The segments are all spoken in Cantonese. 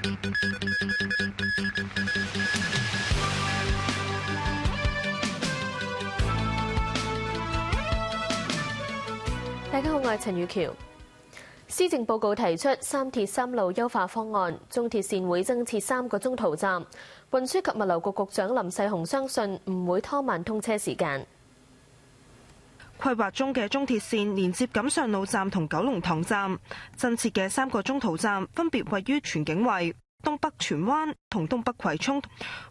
大家好，我係陳宇橋。施政報告提出三鐵三路優化方案，中鐵線會增設3個中途站。運輸及物流局局長林世雄相信唔會拖慢通車時間。規劃中嘅中鐵線連接錦上路站同九龍塘站，增設嘅3個中途站分別位於荃景圍、東北荃灣同東北葵涌。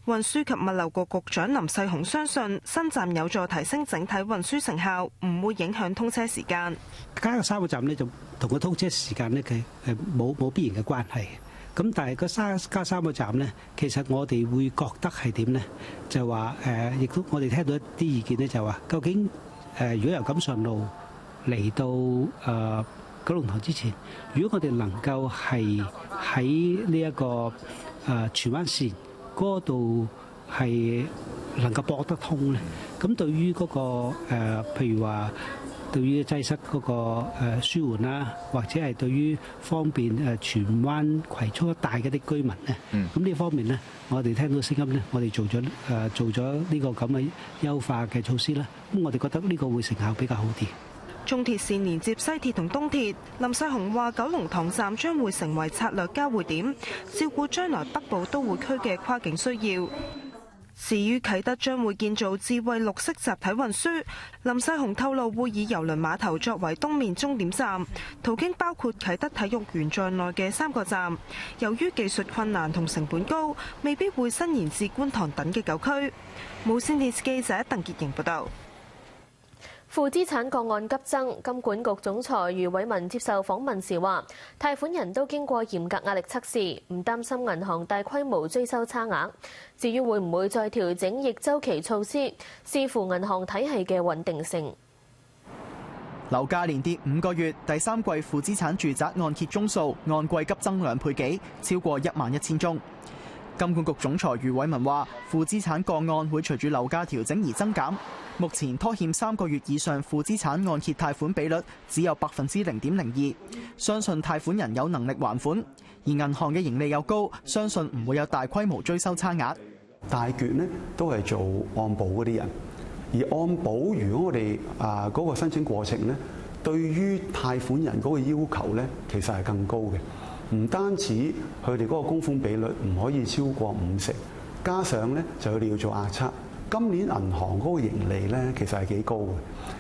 運輸及物流局局長林世雄相信新站有助提升整體運輸成效，唔會影響通車時間。加個3個站呢，就同個通車時間呢，佢係冇必然嘅關係。咁但係個加3個站呢，其實我哋會覺得係點呢？就話亦都我哋聽到一啲意見呢，就話究竟如果由錦上路嚟到九龍塘之前，如果我哋能夠係喺呢一個荃灣線嗰度係能夠駁得通咧，咁對於嗰個譬如話對於擠塞嗰個舒緩啦，或者係對於方便荃灣葵涌一帶嗰啲居民咧，咁呢方面咧，我哋聽到聲音咧，我哋做咗呢個咁嘅優化嘅措施啦，咁我哋覺得呢個會成效比較好啲。中鐵線連接西鐵同東鐵，林世雄話九龍塘站將會成為策略交匯點，照顧將來北部都會區嘅跨境需要。至於啟德將會建造智慧綠色集體運輸，林世雄透露會以郵輪碼頭作為東面終點站，途經包括啟德體育園在內嘅3個站。由於技術困難同成本高，未必會伸延至觀塘等嘅舊區。無線電視記者鄧潔瑩報道。負資產個案急增，金管局總裁余偉文接受訪問時話，貸款人都經過嚴格壓力測試，唔擔心銀行大規模追收差額。至於會唔會再調整逆週期措施，視乎銀行體系嘅穩定性。樓價連跌5個月，第3季負資產住宅按揭宗數按季急增2倍幾，超過11000宗。金管局總裁余偉文話，負資產個案會隨住樓價調整而增減。目前拖欠3個月以上負資產按揭貸款比率只有0.02%，相信貸款人有能力還款，而銀行嘅盈利又高，相信唔會有大規模追收差額。大鉸呢都係做按保嗰啲人，而按保如果我哋嗰個申請過程呢，對於貸款人嗰個要求呢，其實係更高嘅。唔單止佢哋嗰個供款比率唔可以超過50%，加上呢就佢哋要做壓測。今年銀行嗰個盈利呢，其實係幾高嘅。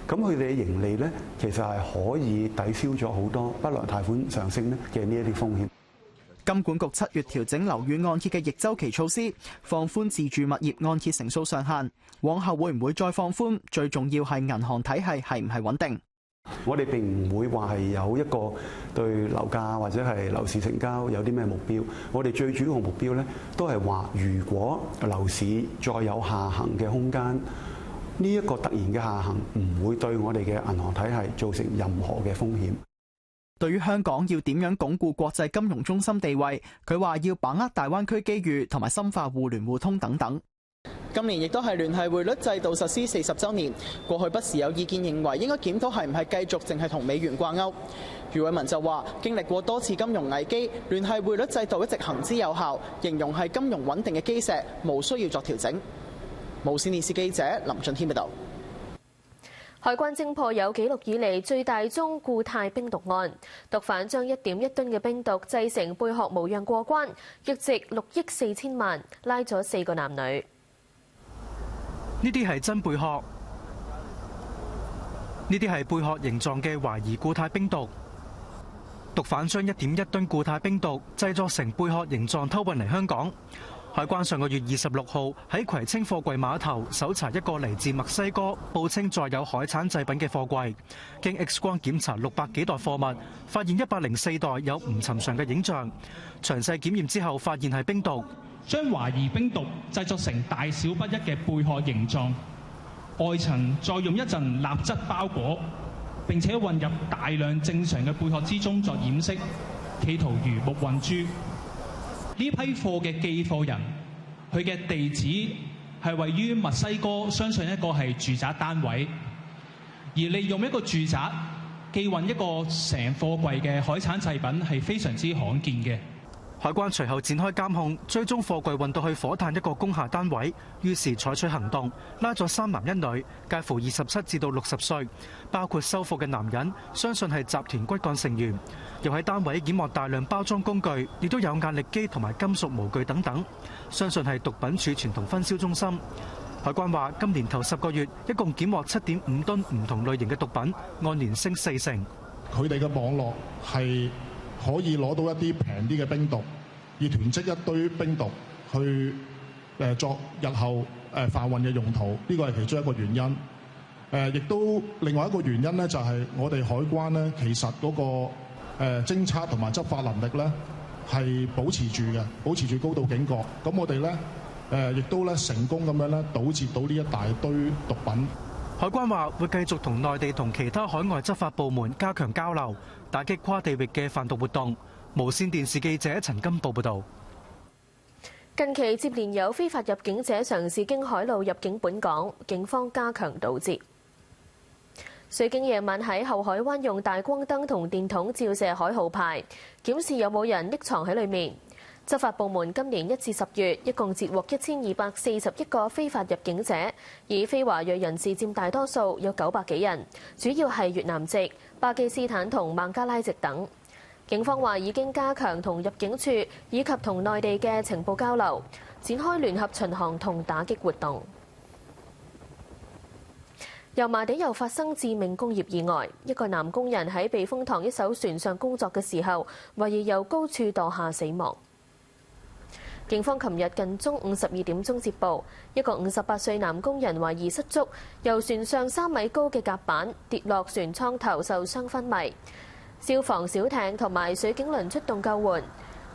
咁佢哋嘅盈利呢，其實係可以抵消咗好多不良貸款上升呢嘅呢一啲風險。金管局7月調整樓宇按揭嘅逆週期措施，放寬自住物業按揭成數上限。往後會唔會再放寬？最重要係銀行體系係唔係穩定。我哋並唔會話係有一個對樓價或者係樓市成交有啲咩目標。我哋最主要嘅目標呢，都係話如果樓市再有下行嘅空間，呢一個突然嘅下行唔會對我哋嘅銀行體系造成任何嘅風險。對於香港要點樣鞏固國際金融中心地位，佢話要把握大灣區機遇同埋深化互聯互通等等。今年亦都係聯繫匯率制度實施40週年，過去不時有意見認為應該檢討係唔係繼續淨係同美元掛鈎。余偉文就話：經歷過多次金融危機，聯繫匯率制度一直行之有效，形容係金融穩定嘅基石，無需要作調整。無線電視記者林俊軒報導。海關偵破有紀錄以嚟最大宗固態冰毒案，毒販將1.1噸嘅冰毒製成貝殼模樣過關，約值6億4千萬，拉咗4個男女。呢啲係真貝殼，呢啲係貝殼形狀嘅懷疑固態冰毒。毒販將1.1噸固態冰毒製作成貝殼形狀偷運嚟香港。海關上個月26號喺葵青貨櫃碼頭搜查一個嚟自墨西哥、報稱載有海產製品嘅貨櫃，經 X 光檢查600幾袋貨物，發現104袋有唔尋常嘅影像。詳細檢驗之後，發現係冰毒。將懷疑冰毒製作成大小不一嘅貝殼形狀，外層再用一層蠟質包裹，並且混入大量正常嘅貝殼之中作掩飾，企圖魚目混珠。呢批貨嘅寄貨人，佢嘅地址係位於墨西哥，相信一個係住宅單位，而利用一個住宅寄運一個成貨櫃嘅海產製品係非常之罕見嘅。海關隨後展開監控，追蹤貨櫃運到去火炭一個工廈單位，於是採取行動，拉咗3男1女，介乎27至到60歲，包括收貨嘅男人，相信係集團骨幹成員。又喺單位檢獲大量包裝工具，亦都有壓力機同埋金屬模具等等，相信係毒品儲存同分銷中心。海關話，今年頭10個月，一共檢獲7.5噸唔同類型嘅毒品，按年升4成。佢哋嘅網絡係可以攞到一啲平啲嘅冰毒，而囤積一堆冰毒去作日後販運嘅用途，呢個係其中一個原因。亦都另外一個原因呢，就係我哋海關呢，其實嗰個偵測同埋執法能力呢係保持住嘅，保持住高度警覺。咁我哋呢，亦都咧成功咁樣咧堵截到呢一大堆毒品。海關話會繼續同內地同其他海外執法部門加強交流，打擊跨地域嘅販毒活動。無線電視記者陳金寶報導。近期接連有非法入境者嘗試經海路入境本港，警方加強堵截。水警夜晚喺後海灣用大光燈同電筒照射海豪牌，檢視有冇人匿藏喺裏面。執法部門今年1至10月一共截獲1241個非法入境者，以非華裔人士佔大多數，有900幾人，主要係越南籍、巴基斯坦同孟加拉籍等。警方話已經加強同入境處以及同內地嘅情報交流，展開聯合巡航同打擊活動。油麻地又發生致命工業意外，一個男工人喺避風塘一艘船上工作嘅時候，懷疑由高處墮下死亡。警方琴日近中午12點鐘接報，一個58歲男工人懷疑失足，由船上3米高嘅甲板跌落船艙頭，受傷昏迷。消防小艇同埋水警輪出動救援，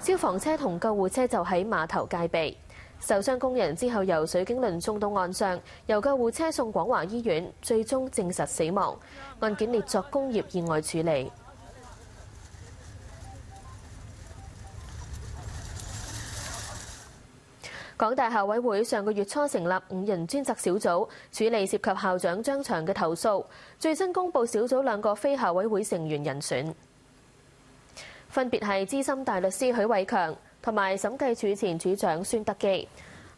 消防車同救護車就喺碼頭戒備。受傷工人之後由水警輪送到岸上，由救護車送廣華醫院，最終證實死亡。案件列作工業意外處理。港大校委會上個月初成立5人專責小組，處理涉及校長張翔嘅投訴。最新公佈小組2個非校委會成員人選，分別係資深大律師許偉強同埋審計署前署長孫德基。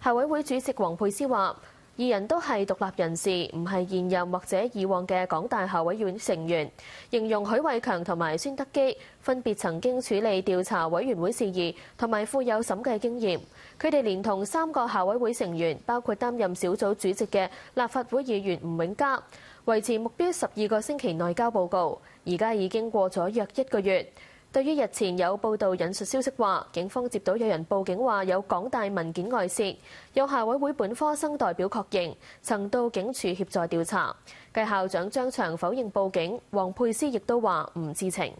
校委會主席黃佩斯話，2人都係獨立人士，唔係現任或者以往嘅港大校委會成員。形容許偉強同埋孫德基分別曾經處理調查委員會事宜，同埋富有審計經驗。佢哋連同3個校委會成員，包括擔任小組主席嘅立法會議員吳永嘉，維持目標12個星期內交報告。而家已經過咗約1個月。對於日前有報道引述消息話，警方接到有人報警話有港大文件外泄，有校委會本科生代表確認曾到警署協助調查。繼校長張翔否認報警，黃佩斯亦都話唔知情。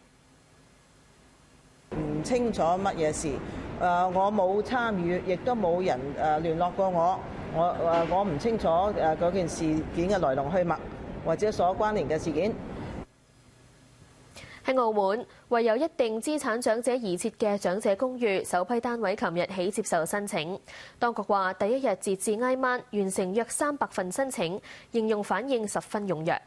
唔清楚乜嘢事，我冇參與，亦都冇人聯絡過我。我唔清楚嗰件事件嘅來龍去脈，或者所關聯嘅事件。喺澳門，為有一定資產長者而設嘅長者公寓首批單位，琴日起接受申請。當局話，第一日截至挨晚完成約300份申請，形容反應十分踴躍。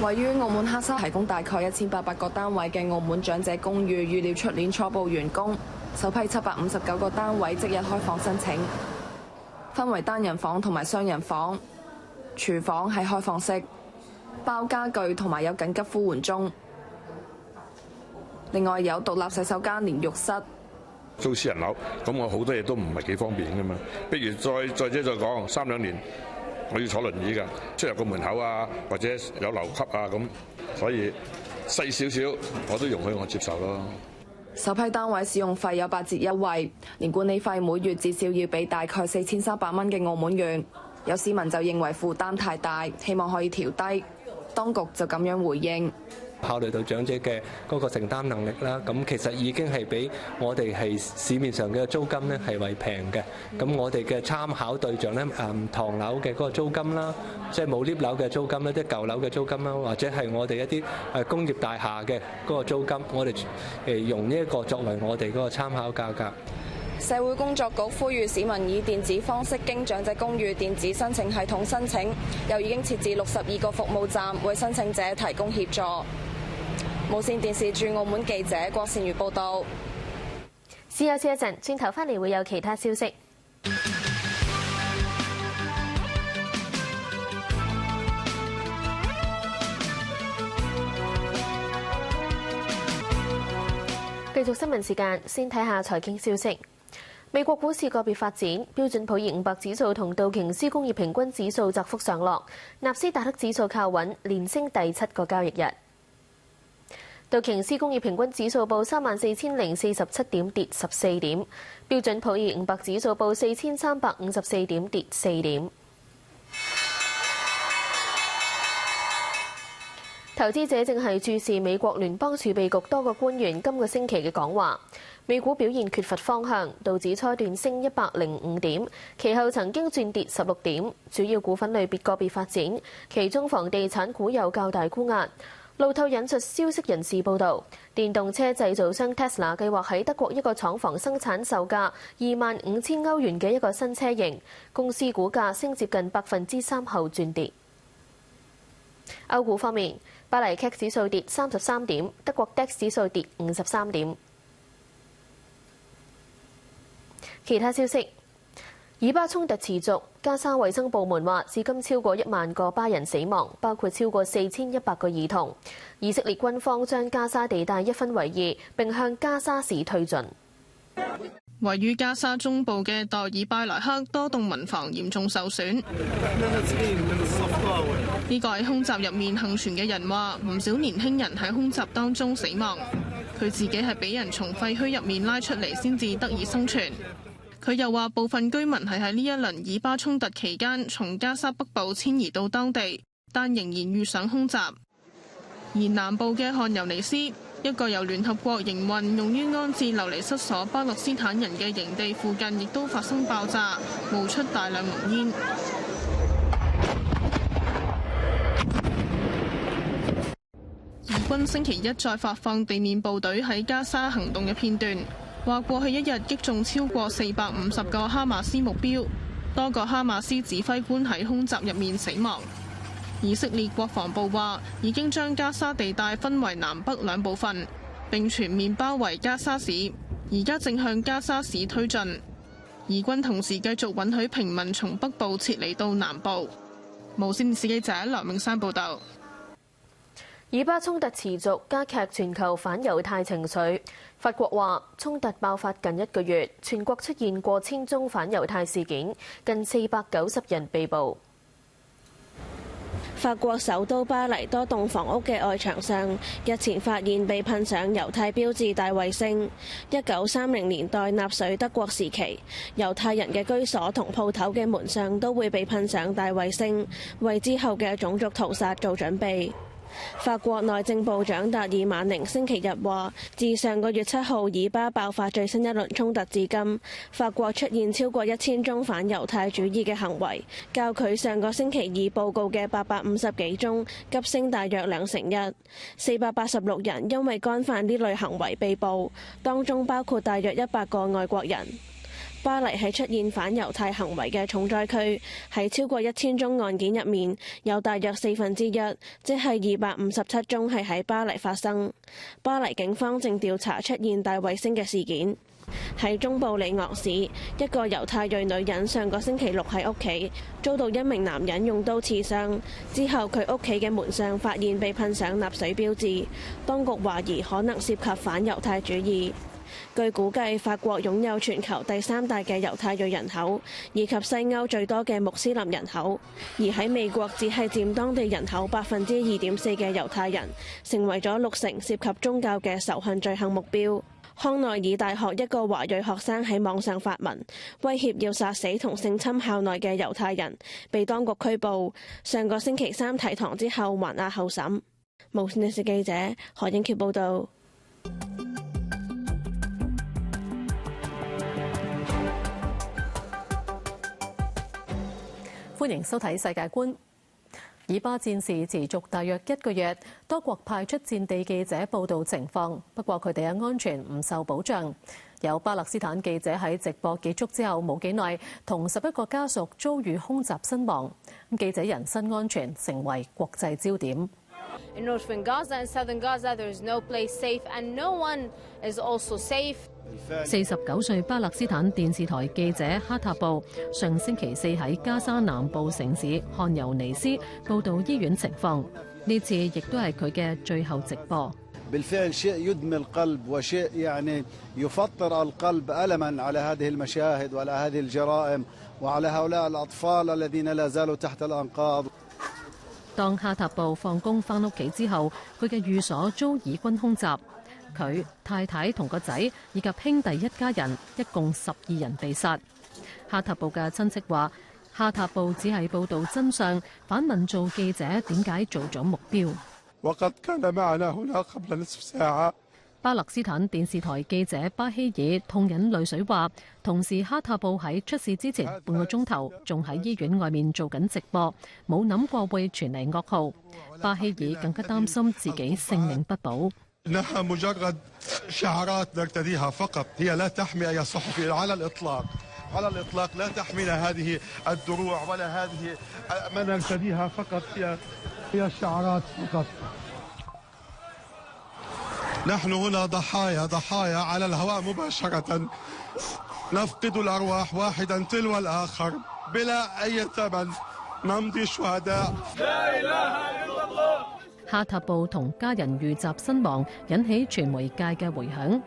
位於澳門黑沙提供大概1800個單位嘅澳門長者公寓，預料出年初步完工。首批759個單位即日開放申請，分為單人房同埋雙人房，廚房係開放式，包家具同埋有緊急呼喚鐘。另外有獨立洗手間連浴室。租私人樓，咁我好多嘢都唔係幾方便噶嘛。不如再講3、2年，我要坐輪椅㗎，出入個門口啊，或者有樓級啊咁，所以細少少我都容許我接受咯。首批單位使用費有8折優惠，連管理費每月至少要俾大概4300蚊嘅澳門元。有市民就認為負擔太大，希望可以調低。當局就咁樣回應。考慮到長者嘅嗰個承擔能力啦，咁其實已經係比我哋係市面上嘅租金咧係為平嘅。咁我哋嘅參考對象咧，唐樓嘅嗰個租金啦，即係冇 lift 樓嘅租金啦，即係舊樓嘅租金啦，或者係我哋一啲工業大廈嘅嗰個租金，我哋用呢一個作為我哋嗰個參考價格。社會工作局呼籲市民以電子方式經長者公寓電子申請系統申請，又已經設置62個服務站，為申請者提供協助。無線電視駐澳門記者郭善如報道。試休息一陣，轉頭翻嚟會有其他消息。繼續新聞時間，先睇下財經消息。美國股市個別發展，標準普爾500指數同道瓊斯工業平均指數窄幅上落，納斯達克指數靠穩，連升第7個交易日。道瓊斯工業平均指數報34,047點，跌14點；標準普爾500指數報4,354點，跌4點。投資者正係注視美國聯邦儲備局多個官員今個星期嘅講話。美股表現缺乏方向，道指初段升105點，其後曾經轉跌16點。主要股份類別個別發展，其中房地產股有較大沽壓。路透引述消息人士報導，電動車製造商 Tesla 計劃喺德國一個廠房生產售價25,000歐元嘅一個新車型，公司股價升接近3%後轉跌。歐股方面，巴黎 CAC 指數跌33點，德國 DAX 指數跌53點。其他消息，以巴衝突持續，加沙衛生部門話，至今超過1萬個巴人死亡，包括超過4,100個兒童。以色列軍方將加沙地帶一分為2，並向加沙市推進。位於加沙中部嘅代爾拜萊克多棟民房嚴重受損。呢個喺空襲入面幸存嘅人話，唔少年輕人喺空襲當中死亡。佢自己係俾人從廢墟入面拉出嚟先至得以生存。佢又話，部分居民係喺呢一輪以巴衝突期間從加沙北部遷移到當地，但仍然遇上空襲。而南部嘅漢尤尼斯，一個由聯合國營運用於安置流離失所巴勒斯坦人嘅營地附近，亦都發生爆炸，冒出大量濃煙。以軍星期一再發放地面部隊喺加沙行動嘅片段，話過去一日擊中超過450個哈馬斯目標，多個哈馬斯指揮官喺空襲入面死亡。以色列國防部話已經將加沙地帶分為南北兩部分，並全面包圍加沙市，而家正向加沙市推進。以軍同時繼續允許平民從北部撤離到南部。無線電視記者梁永山報導。以巴衝突持續，加劇全球反猶太情緒。法國話衝突爆發近1個月，全國出現過千宗反猶太事件，近490人被捕。法國首都巴黎多棟房屋嘅外牆上，日前發現被噴上猶太標誌大衛星。1930年代納粹德國時期，猶太人嘅居所同鋪頭嘅門上都會被噴上大衛星，為之後嘅種族屠殺做準備。法國內政部長達爾馬寧星期日話，自上個月7號以巴爆發最新一輪衝突至今，法國出現超過1000宗反猶太主義嘅行為，較佢上個星期二報告嘅850幾宗急升大約1/2。486人因為干犯呢類行為被捕，當中包括大約100個外國人。巴黎係出現反猶太行為嘅重災區，喺超過1000宗案件入面，有大約1/4，即係257宗係喺巴黎發生。巴黎警方正調查出現大衛星嘅事件。喺中部里昂市，一個猶太裔女人上個星期六喺屋企遭到一名男人用刀刺傷，之後佢屋企嘅門上發現被噴上納粹標誌，當局懷疑可能涉及反猶太主義。據估計，法國擁有全球第3大嘅猶太裔人口，以及西歐最多嘅穆斯林人口。而喺美國，只係佔當地人口2.4%嘅猶太人，成為咗6成涉及宗教嘅仇恨罪行目標。康奈爾大學一個華裔學生喺網上發文，威脅要殺死同性侵校內嘅猶太人，被當局拘捕。上個星期3提堂之後還押候審。無線電視記者何英傑報導。歡迎收睇世界觀。以巴戰事持續大約1個月，多國派出戰地記者報導情況，不過佢哋嘅安全唔受保障。有巴勒斯坦記者喺直播結束之後冇幾耐，同11個家屬遭遇空襲身亡。記者人身安全成為國際焦點。In northern Gaza and southern Gaza, there is no place safe, and no one is also safe. 49歲巴勒斯坦電視台記者哈塔布上星期四喺加沙南部城市漢尤尼斯報導醫院情況，呢次亦都係佢嘅最後直播。بالفعل شيء يدمي القلب وشيء يعني يفطر القلب ألما على هذه المشاهد وعلى هذه الجرائم وعلى هؤلاء الأطفال الذين لا زالوا تحت الأنقاض。當哈塔布放工返屋企之後，佢嘅寓所遭以軍空襲，佢太太同個仔以及兄弟一家人一共12人被殺。哈塔布嘅親戚話：哈塔布只係報導真相，反問做記者點解做咗目標。巴勒斯坦電視台記者巴希爾痛忍淚水話，同時哈塔布喺出事之前半個鐘頭仲喺醫院外面做緊直播，冇諗過會傳嚟噩耗。巴希爾更加擔心自己性命不保。إنها مجرد شعارات نرتديها فقط، هي لا تحمي أي صحفي على الإطلاق، على الإطلاق لا تحمينا هذه الدروع ولا هذه ما نرتديها فقط هي شعارات فقط. نحن هنا ضحايا على الهواء مباشرة، نفقد الأرواح واحدا تلو الآخر بلا أي ثمن، نمضي شهداء. لا إله إلا الله。哈塔布同家人遇襲身亡，引起傳媒界嘅迴響。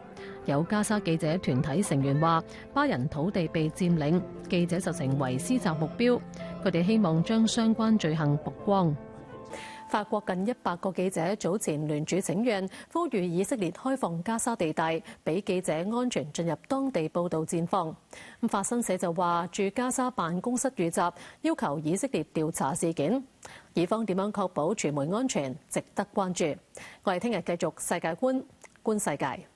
有加沙記者團體成員話，巴人土地被佔領，記者就成為施襲目標。佢哋希望將相關罪行曝光。法國近100個記者早前聯署請願，呼籲以色列開放加沙地帶，俾記者安全進入當地報導戰況。法新社就話，駐加沙辦公室遇襲，要求以色列調查事件。以方點樣確保傳媒安全，值得關注。我哋聽日繼續世界觀，觀世界。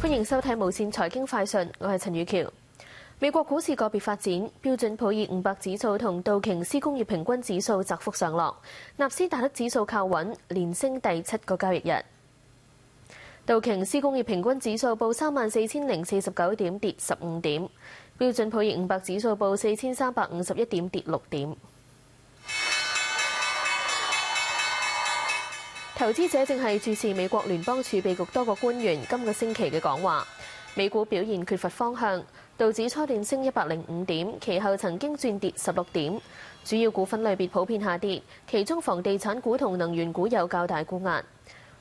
歡迎收睇無線財經快訊，我係陳宇橋。美國股市個別發展，標準普爾500指數同道瓊斯工業平均指數窄幅上落，納斯達克指數靠穩，連升第7個交易日。道瓊斯工業平均指數報34,049點，跌15點；標準普爾500指數報4,351點，跌6點。投資者正係注視美國聯邦儲備局多個官員今個星期嘅講話。美股表現缺乏方向，道指初段升105點，其後曾經轉跌16點。主要股份類別普遍下跌，其中房地產股同能源股有較大沽壓。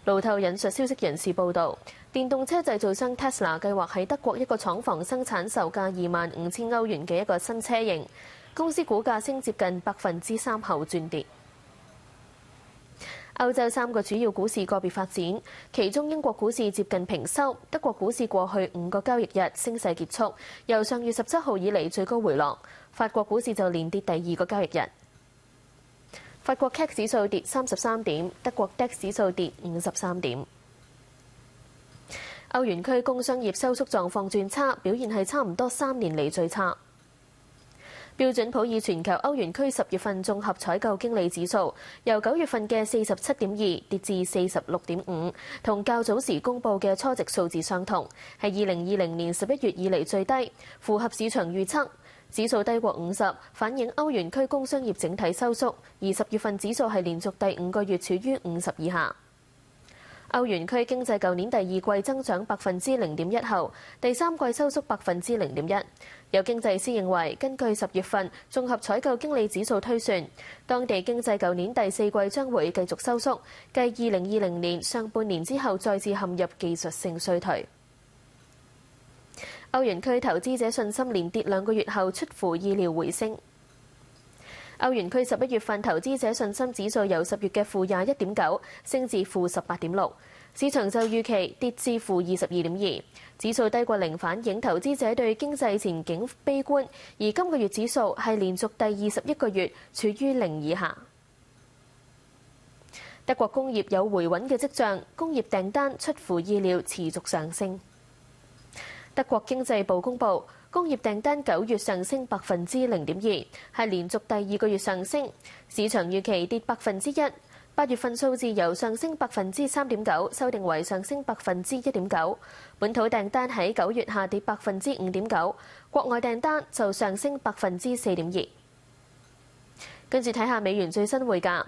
路透引述消息人士報導，電動車製造商 Tesla 計劃喺德國一個廠房生產售價25,000歐元嘅一個新車型，公司股價升接近3%後轉跌。歐洲3個主要股市個別發展，其中英國股市接近平收，德國股市過去5個交易日升勢結束，由上月17號以嚟最高回落。法國股市就連跌第2個交易日。法國 CAC 指數跌33點，德國 DAX 指數跌53點。歐元區工商業收縮狀況轉差，表現係差唔多3年嚟最差。標準普爾全球歐元區10月份綜合採購經理指數由9月份嘅47.2跌至46.5，同較早時公佈嘅初值數字相同，係2020年11月以嚟最低，符合市場預測。指數低過50，反映歐元區工商業整體收縮，而10月份指數係連續第5個月處於50以下。歐元區經濟舊年第2季增長0.1%後，第3季收縮0.1%。有經濟師認為，根據10月份綜合採購經理指數推算，當地經濟舊年第4季將會繼續收縮，繼2020年上半年之後再次陷入技術性衰退。歐元區投資者信心連跌2個月後出乎意料回升。歐元區11月份投資者信心指數由10月嘅-21.9升至-18.6，市場就預期跌至-22.2，指數低過0，反映投資者對經濟前景悲觀，而今個月指數係連續第21個月處於0以下。德國工業有回穩嘅跡象，工業訂單出乎意料持續上升。德國經濟部公佈，工業訂單9月上升0.2%，係連續第2個月上升。市場預期跌1%。8月份數字由上升3.9%修訂為上升1.9%。本土訂單喺9月下跌5.9%，國外訂單就上升4.2%。跟住睇下美元最新匯價，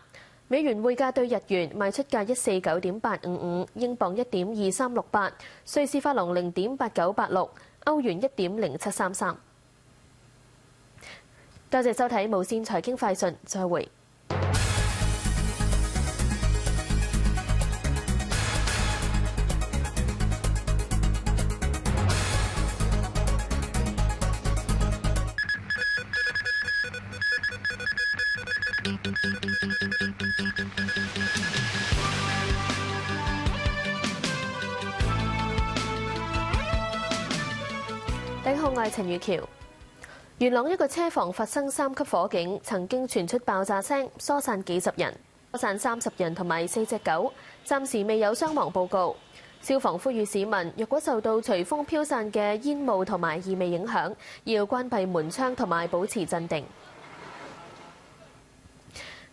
美元匯價對日元賣出價149.855，英鎊1.2368，瑞士法郎0.8986，歐元1.0733。多謝收睇無線財經快訊，再會。大家好，我係陳宇橋。元朗一個車房發生3級火警，曾經傳出爆炸聲，疏散幾十人，疏散30人同埋4隻狗，暫時未有傷亡報告。消防呼籲市民，若果受到隨風飄散嘅煙霧同埋異味影響，要關閉門窗同埋保持鎮定。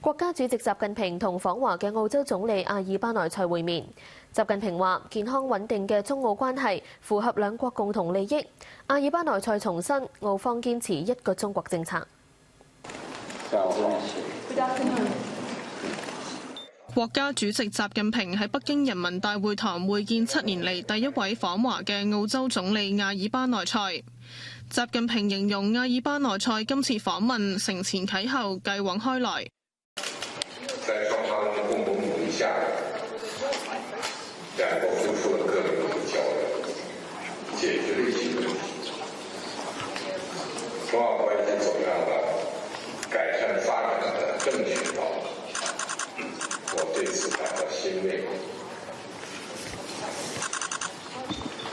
國家主席習近平同訪華嘅澳洲總理阿爾巴內塞會面。習近平話：健康穩定嘅中澳關係符合兩國共同利益。阿爾巴內塞重申，澳方堅持一個中國政策。國家主席習近平喺北京人民大會堂會見7年嚟第一位訪華嘅澳洲總理阿爾巴內塞。習近平形容阿爾巴內塞今次訪問承前啟後，繼往開來。在雙方共同努力下，兩國付出了各種交流，解決了一些問題。中澳關係走上了改善發展的正確道路，我對此感到欣慰。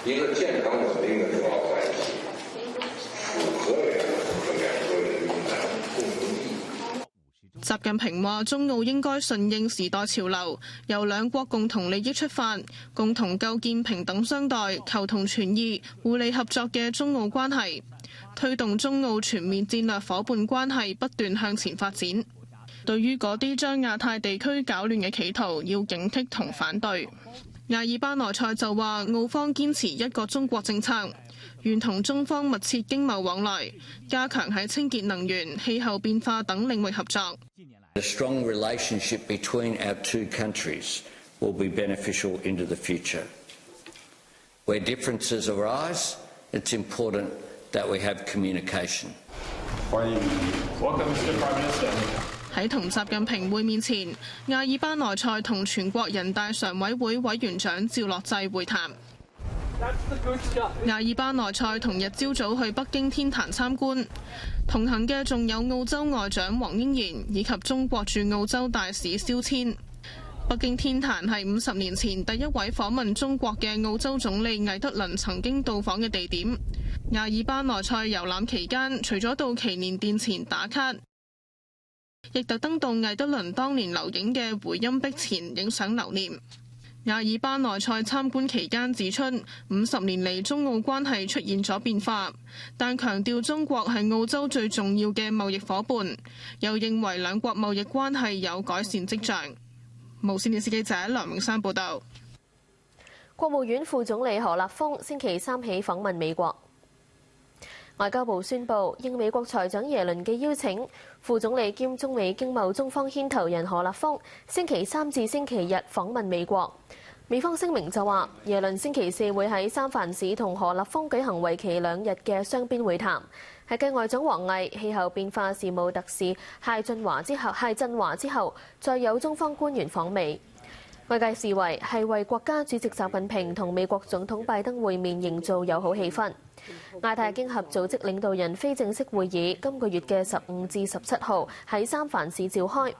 一個健康穩定的中澳關係，符合兩國人民的共同利益。習近平話：中澳應該順應時代潮流，由兩國共同利益出發，共同構建平等相待、求同存異、互利合作嘅中澳關係，推動中澳全面戰略夥伴關係不斷向前發展。對於嗰啲將亞太地區搞亂嘅企圖，要警惕同反對。阿爾巴內塞就話：澳方堅持一個中國政策，願同中方密切經貿往來，加強喺清潔能源、氣候變化等領域合作。A strong relationship between our two countries will be beneficial into the future. Where differences arise, it's important that we have communication. 喺同習近平會面前，阿爾巴內塞同全國人大常委會委員長趙樂際會談。阿爾巴內塞同日朝早去北京天壇參觀，同行嘅仲有澳洲外長黃英賢以及中國駐澳洲大使蕭千。北京天壇係50年前第一位訪問中國嘅澳洲總理魏德倫曾經到訪嘅地點。阿爾巴內塞遊覽期間，除咗到祈年殿前打卡，亦特登到魏德倫當年留影嘅回音壁前影相留念。阿爾巴內塞參觀期間指出，50年嚟中澳關係出現咗變化，但強調中國係澳洲最重要嘅貿易夥伴，又認為兩國貿易關係有改善跡象。無線電視記者梁永山報導。國務院副總理何立峰星期3起訪問美國。外交部宣布，應美國財長耶倫嘅邀請，副總理兼中美經貿中方牽頭人何立峰星期3至星期日訪問美國。美方聲明就話，耶倫星期4會喺三藩市同何立峰舉行為期2日嘅雙邊會談，係繼外長王毅、氣候變化事務特使謝振華之後，再有中方官員訪美。外界視為係為國家主席習近平同美國總統拜登會面營造友好氣氛。亞太經合組織領導人非正式會議今個月嘅15至17號喺三藩市召開。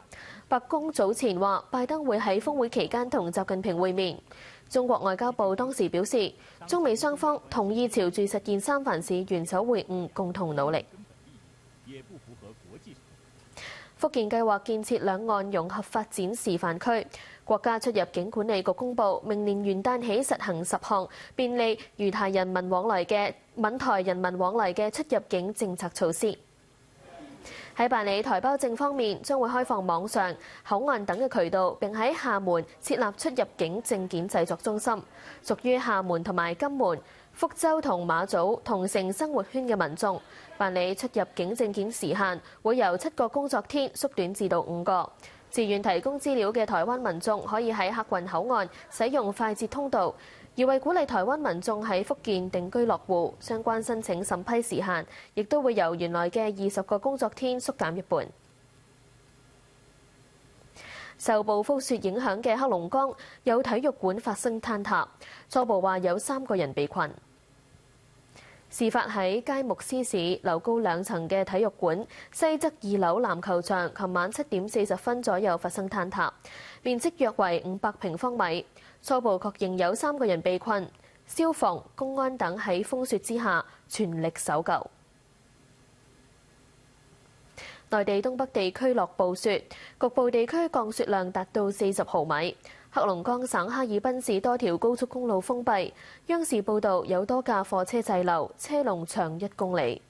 白宮早前話，拜登會喺峰會期間同習近平會面。中國外交部當時表示，中美雙方同意朝住實現三藩市元首會晤共同努力。福建計劃建設兩岸融合發展示範區。國家出入境管理局公布，明年元旦起實行10項便利閩台人民往來嘅出入境政策措施。喺辦理台胞證方面，將會開放網上、口岸等嘅渠道，並喺廈門設立出入境證件製作中心。屬於廈門同埋金門、福州同馬祖同城生活圈嘅民眾，辦理出入境證件時限會由7個工作天縮短至到5個。自願提供資料嘅台灣民眾可以喺客運口岸使用快捷通道。而為鼓勵台灣民眾喺福建定居落戶，相關申請審批時限亦都會由原來嘅20個工作天縮減一半。受暴風雪影響嘅黑龍江有體育館發生坍塌，初步話有3個人被困。事發喺佳木斯市樓高2層嘅體育館西側2樓籃球場，琴晚7點40分左右發生坍塌，面積約為500平方米。初步確認有3個人被困，消防、公安等喺風雪之下全力搜救。內地東北地區落暴雪，局部地區降雪量達到40毫米。黑龍江省哈爾濱市多條高速公路封閉，央視報導有多架貨車滯留，車龍長1公里。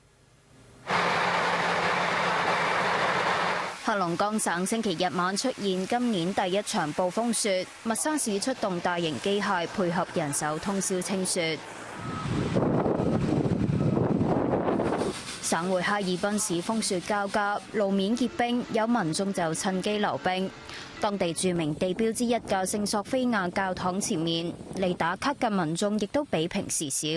黑龍江省星期日晚出現今年第一場暴風雪，密沙市出動大型機械配合人手通宵清雪。省會哈爾濱市風雪交加，路面結冰，有民眾就趁機溜冰。當地著名地標之一嘅聖索菲亞教堂前面，嚟打卡嘅民眾亦都比平時少。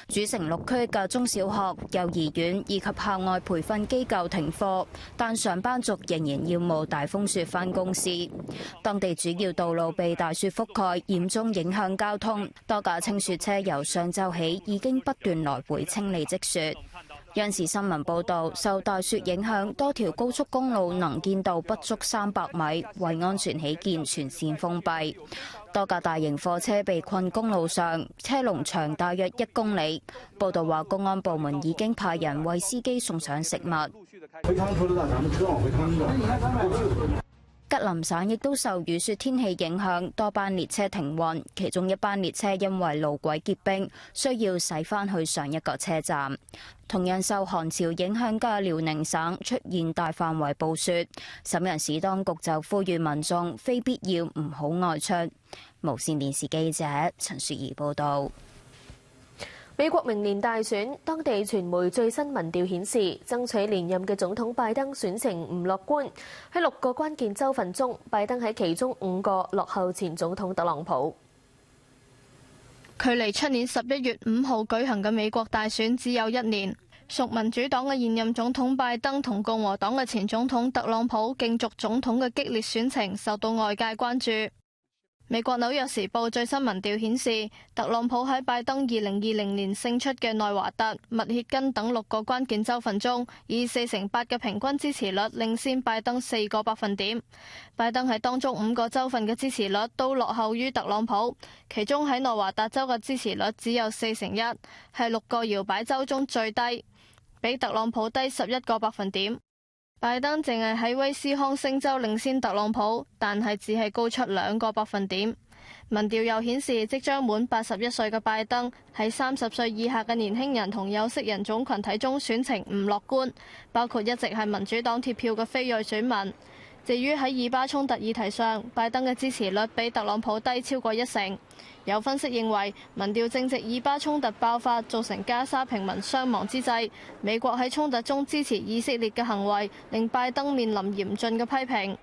主城6區嘅中小學、幼兒園以及校外培訓機構停課，但上班族仍然要冒大風雪返公司。當地主要道路被大雪覆蓋，嚴重影響交通。多架清雪車由上晝起已經不斷來回清理積雪。央視新聞報導，受大雪影響，多條高速公路能見度不足300米，為安全起見全線封閉。多架大型貨車被困公路上，車龍長大約1公里。報導話，公安部門已經派人為司機送上食物。吉林省亦都受雨雪天氣影響，多班列車停運，其中一班列車因為路軌結冰，需要駛返去上一個車站。同樣受寒潮影響嘅遼寧省出現大範圍暴雪，瀋陽市當局就呼籲民眾非必要唔好外出。無線電視記者陳雪兒報導。美國明年大選，當地傳媒最新民調顯示，爭取連任嘅總統拜登選情唔樂觀。喺6個關鍵州份中，拜登喺其中5個落後前總統特朗普。距離出年11月5號舉行嘅美國大選只有1年，屬民主黨嘅現任總統拜登同共和黨嘅前總統特朗普競逐總統嘅激烈選情受到外界關注。美國紐約時報最新民調顯示，特朗普喺拜登2020年勝出嘅內華達、密歇根等6個關鍵州份中，以48%嘅平均支持率領先拜登4個百分點。拜登喺當中5個州份嘅支持率都落後於特朗普，其中喺內華達州嘅支持率只有41%，係6個搖擺州中最低，比特朗普低11個百分點。拜登淨係喺威斯康星州領先特朗普，但係只係高出2個百分點。民調又顯示，即將滿81歲嘅拜登喺30歲以下嘅年輕人同有色人種群體中選情唔樂觀，包括一直係民主黨貼票嘅非裔選民。至於喺以巴衝突議題上，拜登嘅支持率比特朗普低超過1成。有分析認為，民調正值以巴衝突爆發造成加沙平民傷亡之際，美國喺衝突中支持以色列嘅行為，令拜登面臨嚴峻嘅批評。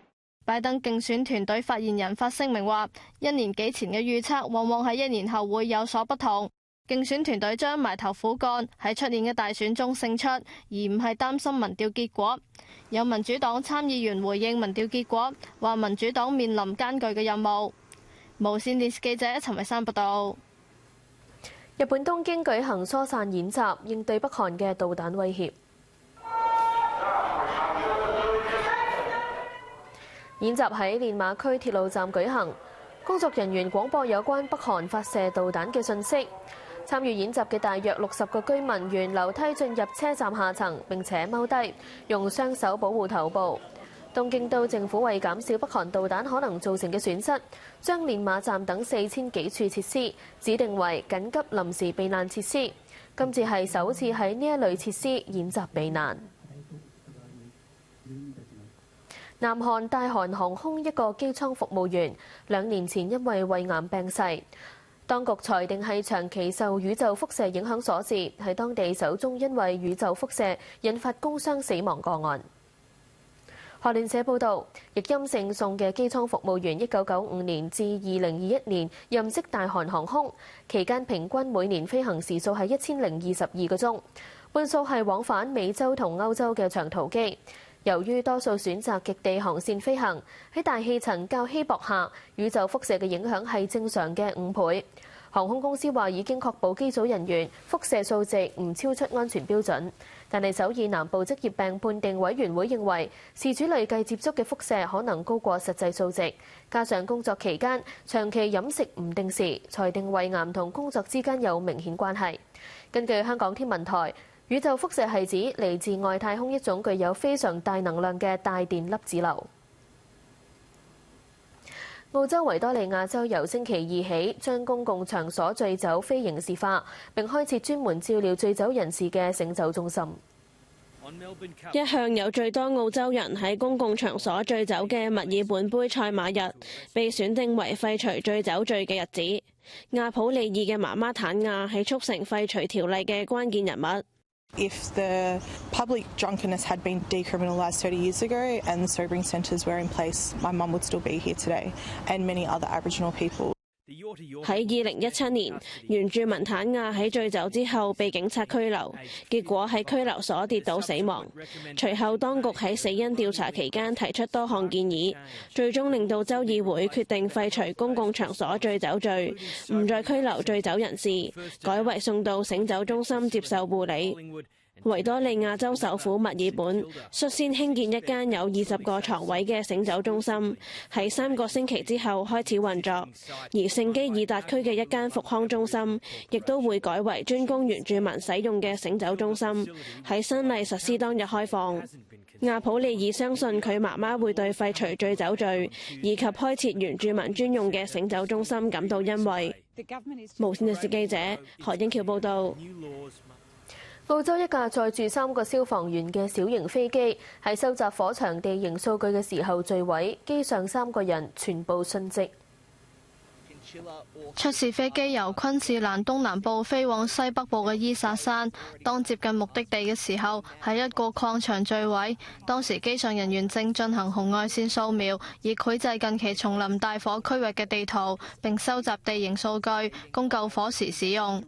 拜登競選團隊發言人發聲明話，1年幾前嘅預測往往喺1年後會有所不同。競選團隊將埋頭苦幹，喺出年嘅大選中勝出，而唔係擔心民調結果。有民主黨參議員回應民調結果，話民主黨面臨艱巨嘅任務。無線電視記者陳慧珊報道。日本東京舉行疏散演習，應對北韓嘅導彈威脅。演習喺練馬區鐵路站舉行，工作人員廣播有關北韓發射導彈嘅信息。參與演習嘅大約60個居民沿樓梯進入車站下層，並且踎低，用雙手保護頭部。東京都政府為減少北韓導彈可能造成嘅損失，將練馬站等4000幾處設施指定為緊急臨時避難設施。今次係首次喺呢一類設施演習避難。南韓大韓航空一個機艙服務員2年前因為胃癌病逝，當局裁定係長期受宇宙輻射影響所致，係當地首宗因為宇宙輻射引發工傷死亡個案。韓聯社報導，譯音姓宋嘅機艙服務員1995年至2021年任職大韓航空，期間平均每年飛行時數係1022個鐘，半數係往返美洲同歐洲嘅長途機。由於多數選擇極地航線飛行，喺大氣層較稀薄下，宇宙輻射嘅影響係正常嘅5倍。航空公司話已經確保機組人員輻射數值唔超出安全標準，但係首爾南部職業病判定委員會認為，事主累計接觸嘅輻射可能高過實際數值，加上工作期間長期飲食唔定時，裁定胃癌同工作之間有明顯關係。根據香港天文台，宇宙輻射係指嚟自外太空一種具有非常大能量嘅帶電粒子流。澳洲維多利亞州由星期2起將公共場所醉酒非刑事化，並開設專門照料醉酒人士嘅醒酒中心。一向有最多澳洲人喺公共場所醉酒嘅墨爾本杯賽馬日，被選定為廢除醉酒罪嘅日子。亞普利爾嘅媽媽坦亞係促成廢除條例嘅關鍵人物。If the public drunkenness had been decriminalised 30 years ago and sobering centres were in place, my mum would still be here today, and many other Aboriginal people. 喺2017年，原住民坦亞喺醉酒之後被警察拘留，結果喺拘留所跌倒死亡。隨後當局喺死因調查期間提出多項建議，最終令到州議會決定廢除公共場所醉酒罪，唔再拘留醉酒人士，改為送到醒酒中心接受護理。維多利亞州首府墨爾本率先興建一間有20個床位嘅醒酒中心，喺3個星期之後開始運作。而聖基爾達區嘅一間復康中心，亦都會改為專供原住民使用嘅醒酒中心，喺新例實施當日開放。亞普利爾相信佢媽媽會對廢除醉酒罪以及開設原住民專用嘅醒酒中心感到欣慰。無線電視記者何英橋報導。澳洲一架載住3個消防員嘅小型飛機喺收集火場地形數據嘅時候墜毀，機上3個人全部殉職。出事飛機由昆士蘭東南部飛往西北部嘅伊薩山，當接近目的地嘅時候，喺一個礦場墜毀。當時機上人員正進行紅外線掃描，以繪製近期叢林大火區域嘅地圖，並收集地形數據，供救火時使用。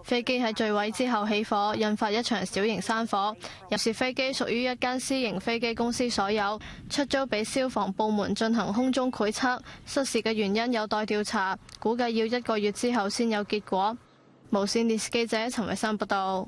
飛機喺墜毀之後起火，引發一場小型山火。有時飛機屬於一間私營飛機公司所有，出租俾消防部門進行空中繪測，失事嘅原因有待調查，估計要1個月之後先有結果。無線電視記者陳偉珊報道。